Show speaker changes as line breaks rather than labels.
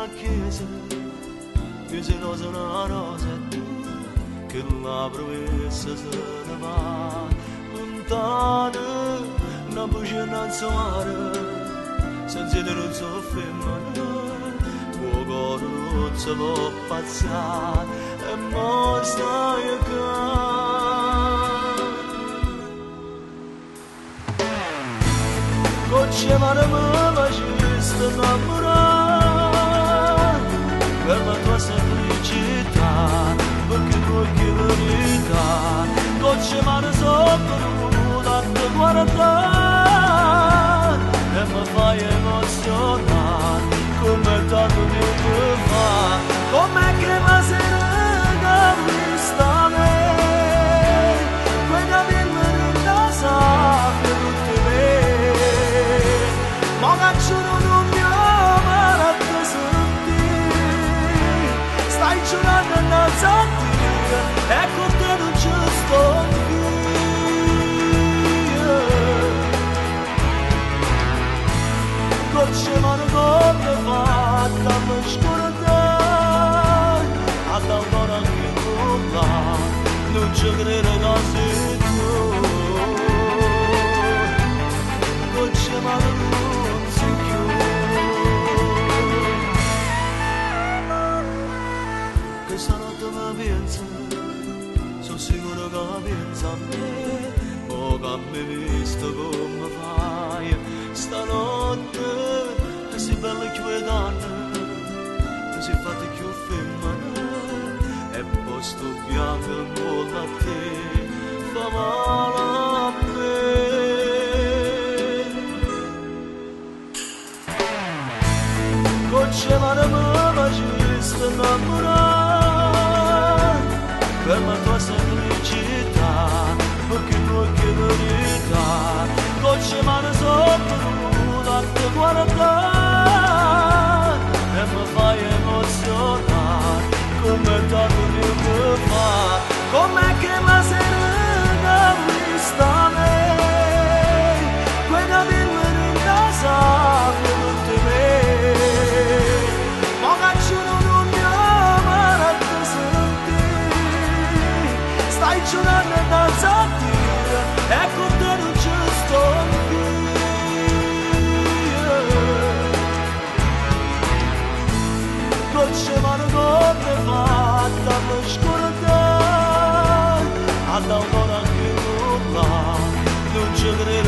una chiesa, che si rosa una rosa e tu, che la promessa se ne va, lontana, una voce non so mare, senza di non so femmina, tuo cuore non si può passare, e mo stai qua. C'è mare ma faceste innamorare per la tua semplicità, perché tu che verità, c'è mare sotto nuda te guardare e mi fai emozionare come tanto tempo fa, com'è che la sera che vista me, quei capelli in casa per tutte me. Ma giuro non mi amare a te sentire, stai giurando innanzi a Dio e con te non ci sto io. Dolce mano come fatta per scordare, ad allora che non va, non ci credo che sei tu. Dolce mano stanotte mi pensa, sono sicuro che pensa a me, mo che mi visto come fai, stanotte che sei bella e più donna, che sei fatta più femmina, e poi sto bianco e molto a te, fa male a me. C'è mare ma faceste innamorare per la tua semplicità, perché tu che verità, c'è mare sotto nuda te guardare e mi fai emozionare come tanto tempo fa, com'è che la sera vista me, quei capelli in casa per tutte me. Stai giurando innanzi a Dio e con te non ci sto io. Dolce mano come fatta per scordare, ad allora che non va, non ci credo.